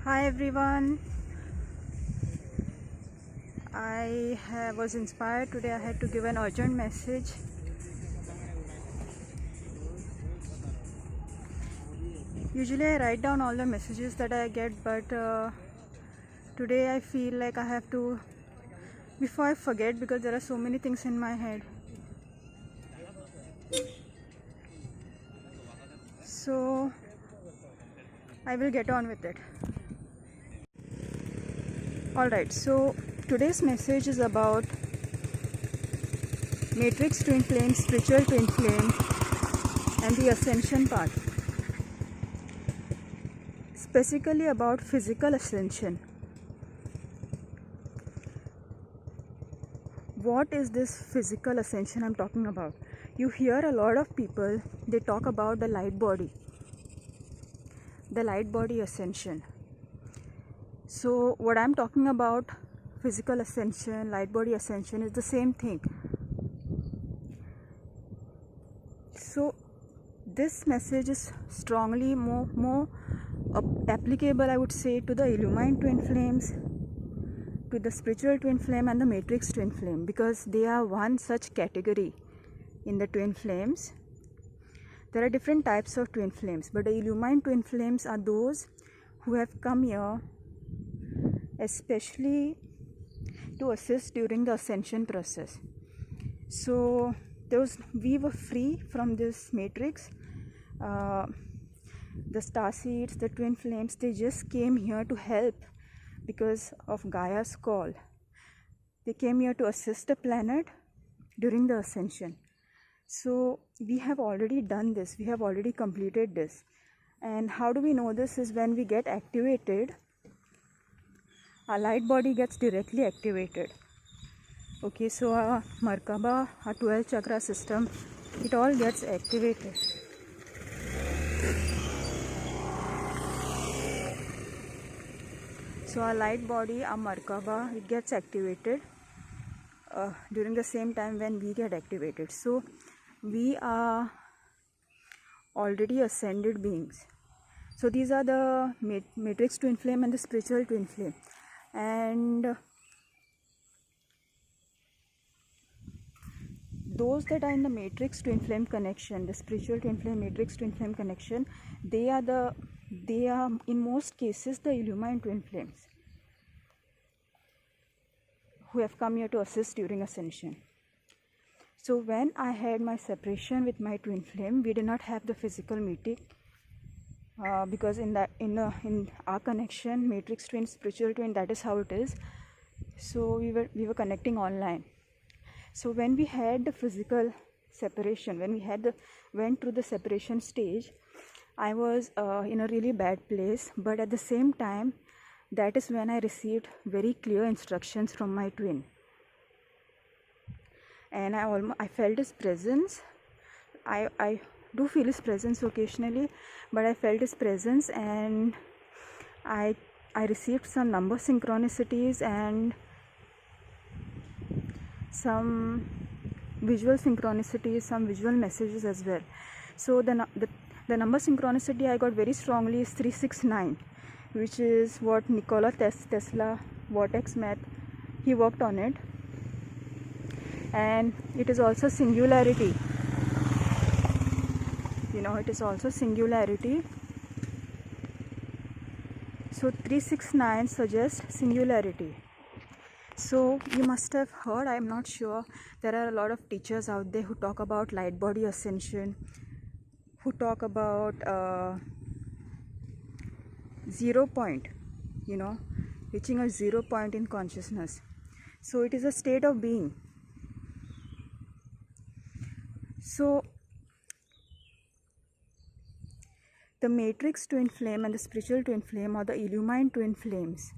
Hi everyone, was inspired today. I had to give an urgent message. Usually I write down all the messages that I get, but today I feel like I have to, before I forget, because there are so many things in my head. So I will get on with it. Alright, so today's message is about matrix twin flame, spiritual twin flame, and the ascension path. Specifically about physical ascension. What is this physical ascension I'm talking about? You hear a lot of people, they talk about the light body ascension. So what I'm talking about, physical ascension, light body ascension, is the same thing. So this message is strongly more applicable, I would say, to the Illumined twin flames, to the spiritual twin flame, and the matrix twin flame, because they are one such category in the twin flames. There are different types of twin flames, but the Illumined twin flames are those who have come here especially to assist during the ascension process. So we were free from this matrix. The star seeds, the twin flames, they just came here to help because of Gaia's call. They came here to assist the planet during the ascension. So we have already done this, we have already completed this. And how do we know this? Is when we get activated, our light body gets directly activated. Okay, so our Markaba, our 12 chakra system, it all gets activated. So our light body, our Markaba, it gets activated during the same time when we get activated. So we are already ascended beings. So these are the matrix twin flame and the spiritual twin flame. And those that are in the matrix twin flame connection, the spiritual twin flame, matrix twin flame connection, they are in most cases the Illumined twin flames who have come here to assist during ascension. So when I had my separation with my twin flame, we did not have the physical meeting because in our connection, matrix twin, spiritual twin, that is how it is. So we were connecting online. So when we had the physical separation, when we went through the separation stage, I was in a really bad place, but at the same time, that is when I received very clear instructions from my twin. And I felt his presence. I do feel his presence occasionally, but I felt his presence, and I received some number synchronicities and some visual synchronicities, some visual messages as well. So the number synchronicity I got very strongly is 369, which is what Nikola Tesla vortex math, he worked on it. And it is also singularity. It is also singularity. So 369 suggests singularity. So you must have heard, I am not sure, there are a lot of teachers out there who talk about light body ascension, who talk about 0 point, reaching a 0 point in consciousness. So it is a state of being. So the matrix twin flame and the spiritual twin flame, or the Illumined twin flames,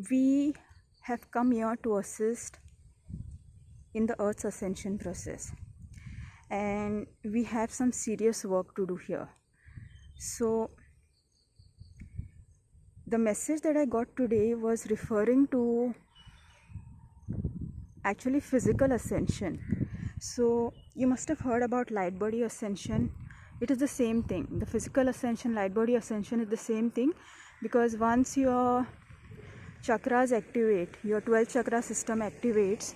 we have come here to assist in the Earth's ascension process, and we have some serious work to do here. So the message that I got today was referring to actually physical ascension. So you must have heard about Lightbody Ascension. It is the same thing. The physical ascension, Lightbody Ascension is the same thing, because once your chakras activate, your 12 chakra system activates,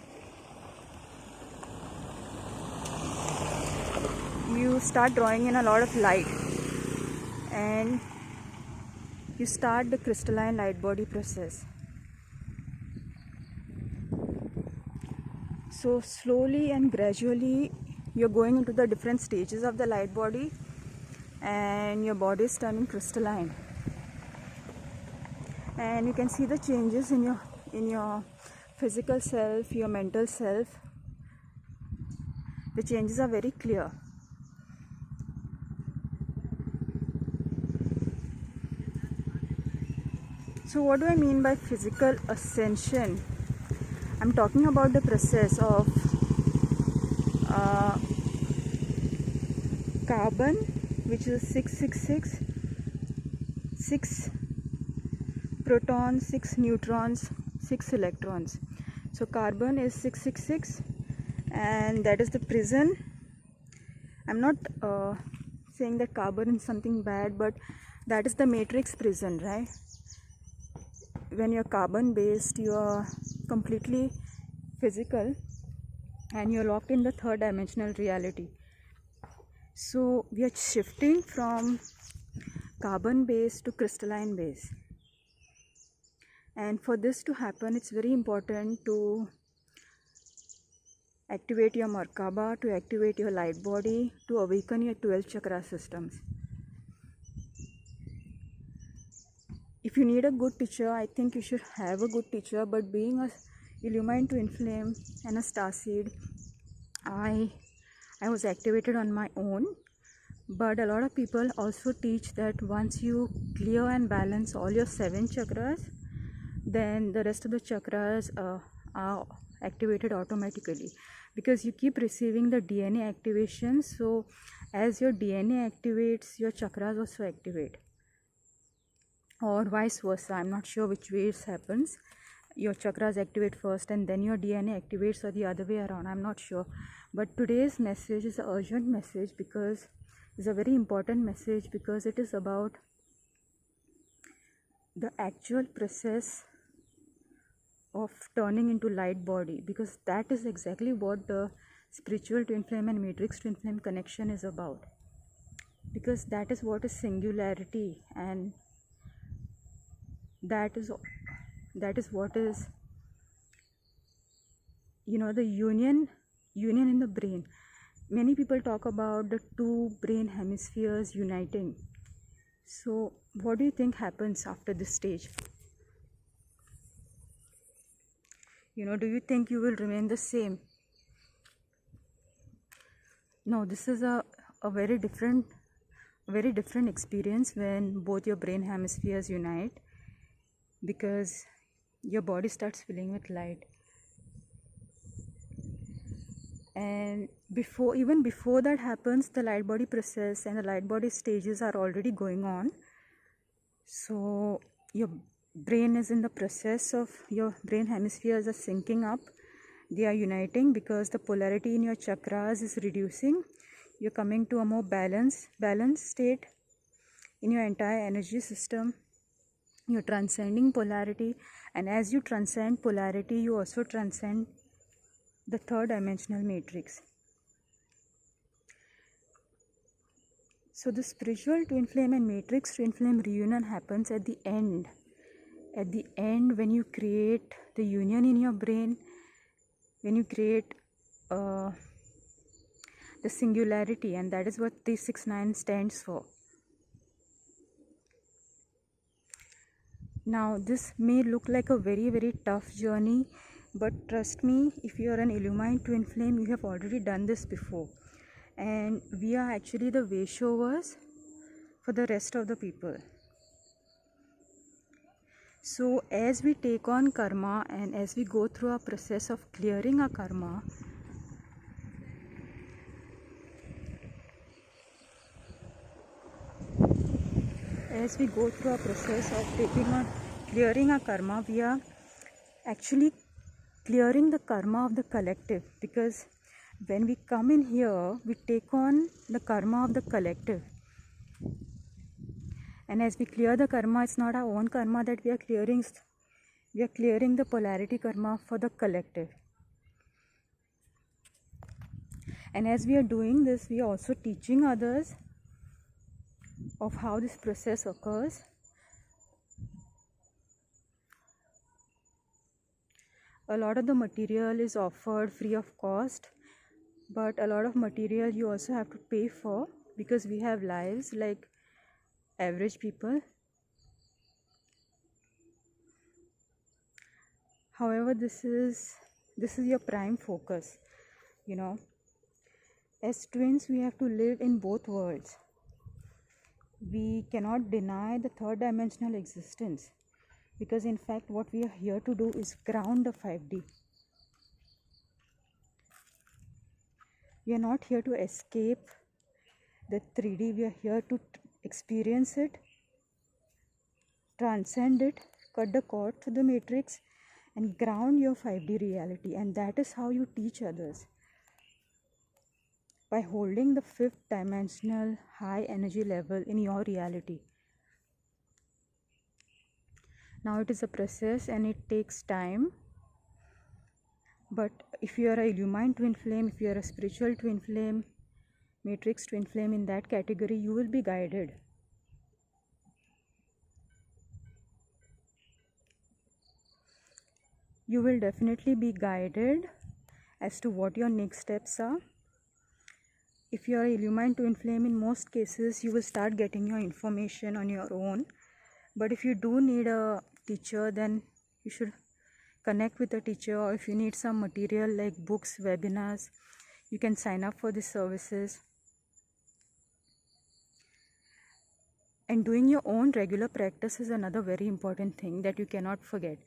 you start drawing in a lot of light and you start the crystalline light body process. So slowly and gradually you're going into the different stages of the light body and your body is turning crystalline, and you can see the changes in your physical self, your mental self. The changes are very clear. So what do I mean by physical ascension? I'm talking about the process of carbon, which is 666, 6 protons, 6 neutrons, 6 electrons. So carbon is 666, and that is the prison. I'm not saying that carbon is something bad, but that is the matrix prison, right? When you're carbon based, you are completely physical and you're locked in the third dimensional reality. So we are shifting from carbon base to crystalline base, and for this to happen, it's very important to activate your Merkaba, to activate your light body, to awaken your 12 chakra systems. If you need a good teacher, I think you should have a good teacher, but being a Illumined twin flame and a starseed, I was activated on my own. But a lot of people also teach that once you clear and balance all your 7 chakras, then the rest of the chakras are activated automatically, because you keep receiving the DNA activation. So as your DNA activates, your chakras also activate, or vice versa. I'm not sure which way it happens. Your chakras activate first and then your DNA activates, or the other way around. I'm not sure. But today's message is an urgent message, because it's a very important message, because it is about the actual process of turning into light body, because that is exactly what the spiritual twin flame and matrix twin flame connection is about, because that is what is singularity, and that is what is, the union in the brain. Many people talk about the 2 brain hemispheres uniting. So what do you think happens after this stage? Do you think you will remain the same? No, this is a very different experience when both your brain hemispheres unite, because your body starts filling with light. And even before that happens, the light body process and the light body stages are already going on. So your brain is in the process of, your brain hemispheres are syncing up, they are uniting, because the polarity in your chakras is reducing. You're coming to a more balanced state in your entire energy system. You're transcending polarity, and as you transcend polarity, you also transcend the third dimensional matrix. So the spiritual twin flame and matrix twin flame reunion happens at the end. At the end, when you create the union in your brain, when you create the singularity, and that is what 369 stands for. Now this may look like a very, very tough journey, but trust me, if you are an Illumined twin flame, you have already done this before, and we are actually the way showers for the rest of the people. So as we take on karma and as we go through a process of clearing our karma, clearing our karma, we are actually clearing the karma of the collective, because when we come in here, we take on the karma of the collective. And as we clear the karma, it's not our own karma that we are clearing the polarity karma for the collective. And as we are doing this, we are also teaching others of how this process occurs. A lot of the material is offered free of cost, but a lot of material you also have to pay for, because we have lives like average people. However, this is your prime focus, you know. As twins, we have to live in both worlds. We cannot deny the third dimensional existence, because in fact what we are here to do is ground the 5D. We are not here to escape the 3D. We are here to experience it, transcend it, cut the cord to the matrix, and ground your 5D reality. And that is how you teach others, by holding the 5th dimensional high energy level in your reality. Now it is a process and it takes time, but if you are a Illumined twin flame, if you are a spiritual twin flame, matrix twin flame, in that category, you will be guided. You will definitely be guided as to what your next steps are. If you are Illumined twin flame, in most cases you will start getting your information on your own. But if you do need a teacher, then you should connect with a teacher. Or if you need some material like books, webinars, you can sign up for these services. And doing your own regular practice is another very important thing that you cannot forget.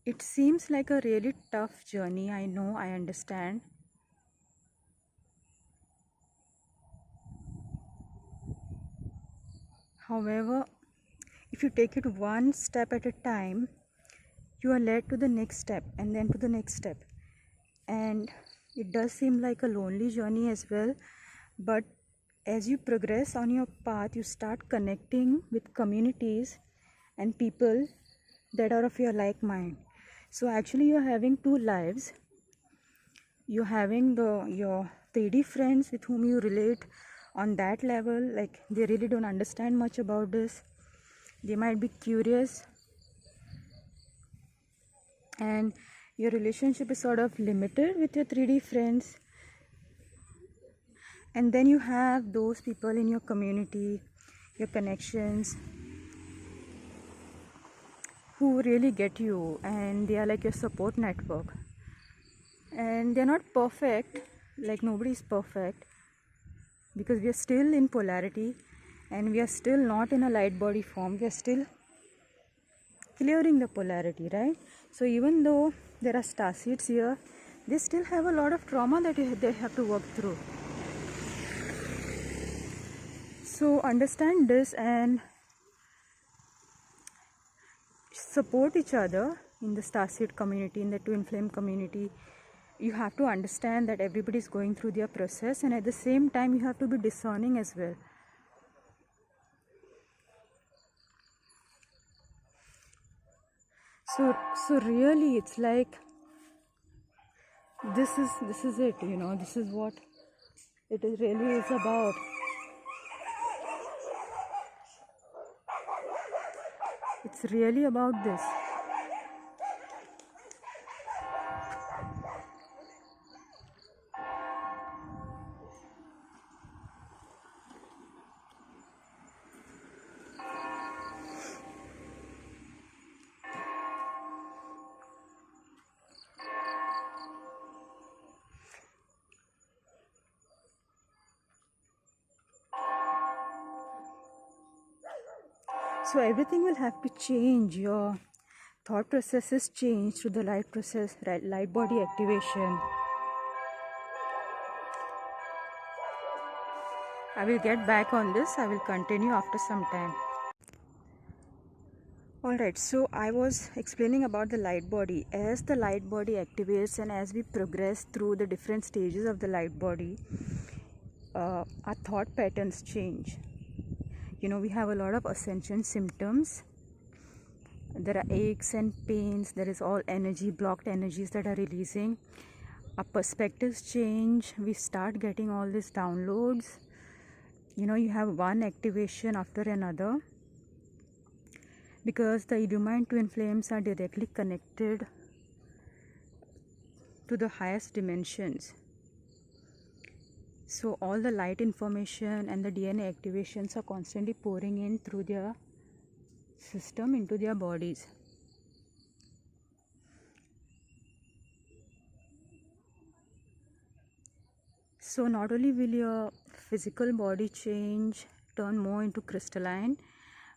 It seems like a really tough journey. I know, I understand. However, if you take it one step at a time, you are led to the next step and then to the next step. And it does seem like a lonely journey as well. But as you progress on your path, you start connecting with communities and people that are of your like mind. So actually you're having two lives. You're having your 3D friends with whom you relate on that level, like they really don't understand much about this. They might be curious, and your relationship is sort of limited with your 3D friends. And then you have those people in your community, your connections, who really get you, and they are like your support network. And they're not perfect, like nobody is perfect, because we are still in polarity and we are still not in a light body form. We are still clearing the polarity, right? So even though there are starseeds here, they still have a lot of trauma that they have to work through. So understand this and support each other in the starseed community, in the twin flame community. You have to understand that everybody is going through their process, and at the same time you have to be discerning as well. So really it's like this is it, you know, this is what it really is about. It's really about this. So everything will have to change. Your thought processes change through the light process, right? Light body activation. I will get back on this. I will continue after some time. Alright, so I was explaining about the light body. As the light body activates and as we progress through the different stages of the light body, our thought patterns change. We have a lot of ascension symptoms. There are aches and pains. There is all energy, blocked energies that are releasing. Our perspectives change. We start getting all these downloads. You have one activation after another, because the Illumined twin flames are directly connected to the highest dimensions. So all the light information and the DNA activations are constantly pouring in through their system into their bodies. So not only will your physical body change, turn more into crystalline,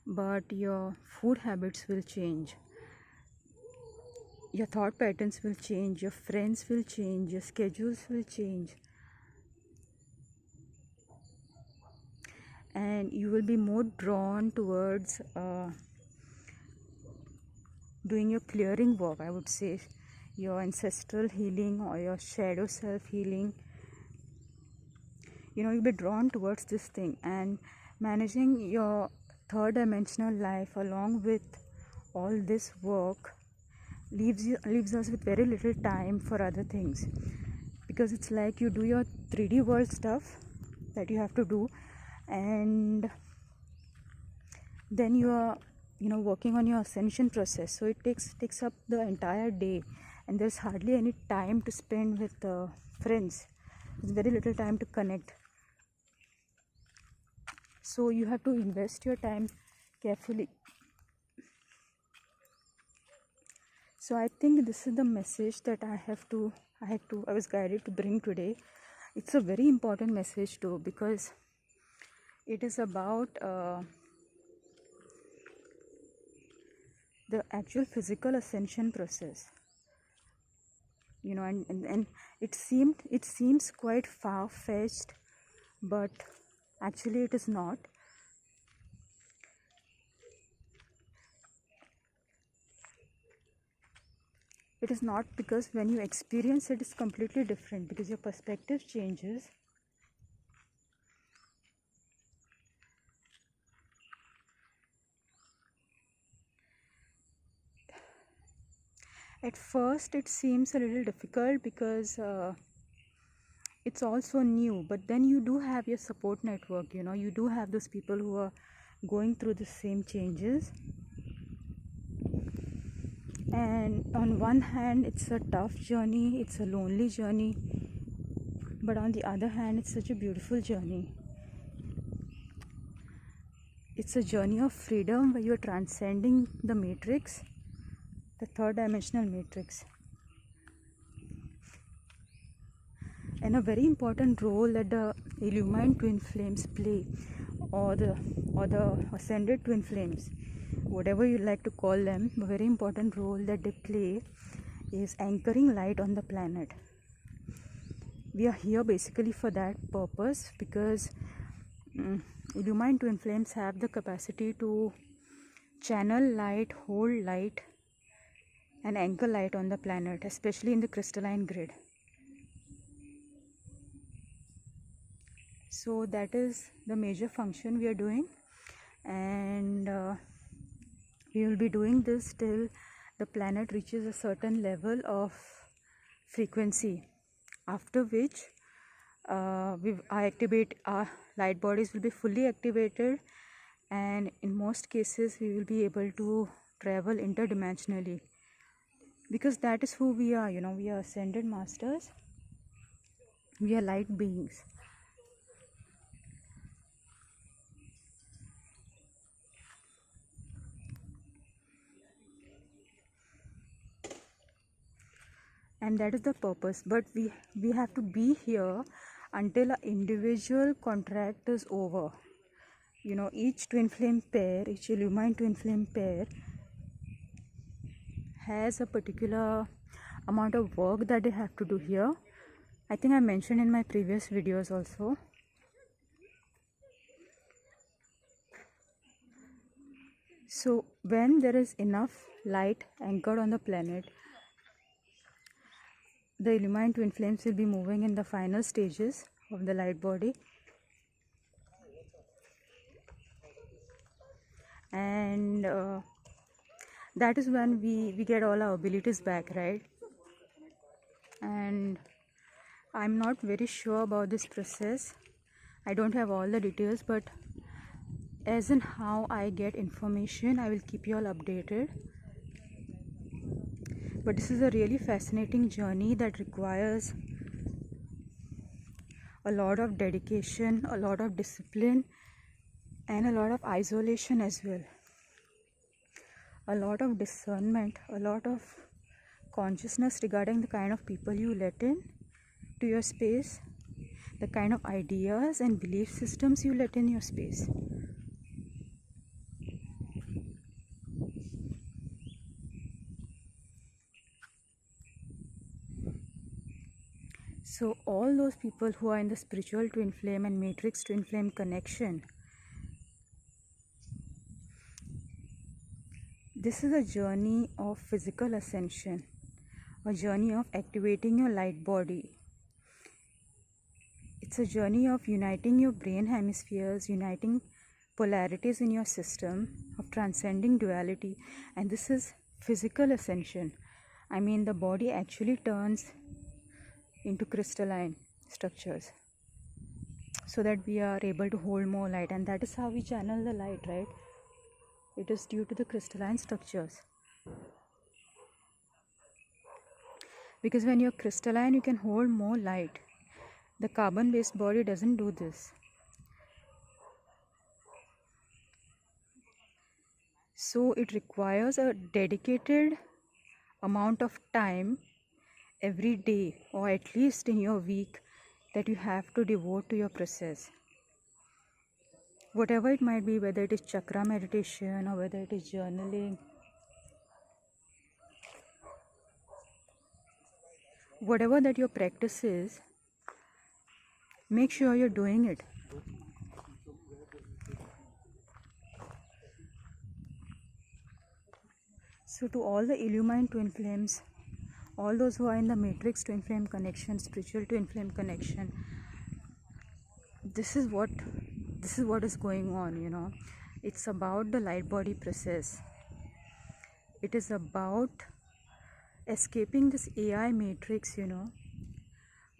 but your food habits will change. Your thought patterns will change, your friends will change, your schedules will change. And you will be more drawn towards doing your clearing work, I would say, your ancestral healing or your shadow self healing. You'll be drawn towards this thing, and managing your third dimensional life along with all this work leaves us with very little time for other things, because it's like you do your 3D world stuff that you have to do, and then you are working on your ascension process. So it takes up the entire day, and there's hardly any time to spend with friends. There's very little time to connect. So you have to invest your time carefully. So I think this is the message that I was guided to bring today. It's a very important message too, because it is about the actual physical ascension process. And it seems quite far-fetched, but actually it is not. It is not, because when you experience it, it's completely different, because your perspective changes. At first it seems a little difficult, because it's also new, but then you do have your support network. You do have those people who are going through the same changes. And on one hand, it's a tough journey, it's a lonely journey, but on the other hand, it's such a beautiful journey. It's a journey of freedom, where you're transcending the matrix, the third dimensional matrix. And a very important role that the Illumined twin flames play, or the ascended twin flames, whatever you like to call them, a very important role that they play is anchoring light on the planet. We are here basically for that purpose, because Illumined twin flames have the capacity to channel light, hold light, and anchor light on the planet, especially in the crystalline grid. So that is the major function we are doing, and we will be doing this till the planet reaches a certain level of frequency, after which our light bodies will be fully activated, and in most cases we will be able to travel interdimensionally, because that is who we are. We are ascended masters, we are light beings. And that is the purpose, but we have to be here until an individual contract is over. Each twin flame pair, each Illumined twin flame pair has a particular amount of work that they have to do here. I think I mentioned in my previous videos also. So when there is enough light anchored on the planet, the Illumined twin flames will be moving in the final stages of the light body, and that is when we get all our abilities back, right? And I'm not very sure about this process. I don't have all the details, but as in how I get information, I will keep you all updated. But this is a really fascinating journey that requires a lot of dedication, a lot of discipline, and a lot of isolation as well. A lot of discernment, a lot of consciousness regarding the kind of people you let in to your space, the kind of ideas and belief systems you let in your space. So all those people who are in the spiritual twin flame and matrix twin flame connection, this is a journey of physical ascension, a journey of activating your light body. It's a journey of uniting your brain hemispheres, uniting polarities in your system, of transcending duality. And this is physical ascension. I mean, the body actually turns into crystalline structures so that we are able to hold more light, and that is how we channel the light, right? It is due to the crystalline structures, because when you're crystalline you can hold more light. The carbon based body doesn't do this. So it requires a dedicated amount of time every day, or at least in your week, that you have to devote to your process. Whatever it might be, whether it is chakra meditation or whether it is journaling, whatever that your practice is, make sure you're doing it. So to all the Illumined twin flames, all those who are in the matrix twin flame connection, spiritual twin flame connection, this is what is going on, you know. It's about the light body process. It is about escaping this AI matrix, you know,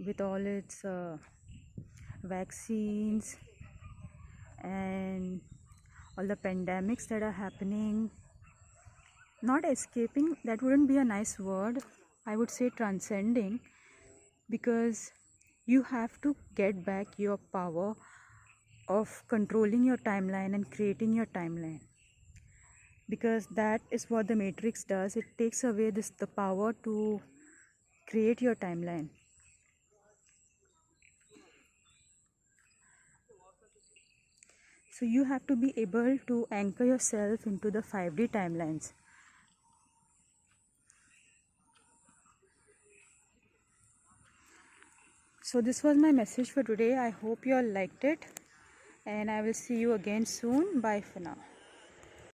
with all its vaccines and all the pandemics that are happening. Not escaping, that wouldn't be a nice word. I would say transcending, because you have to get back your power of controlling your timeline and creating your timeline, because that is what the matrix does. It takes away the power to create your timeline. So you have to be able to anchor yourself into the 5D timelines. So this was my message for today. I hope you all liked it, and I will see you again soon. Bye for now.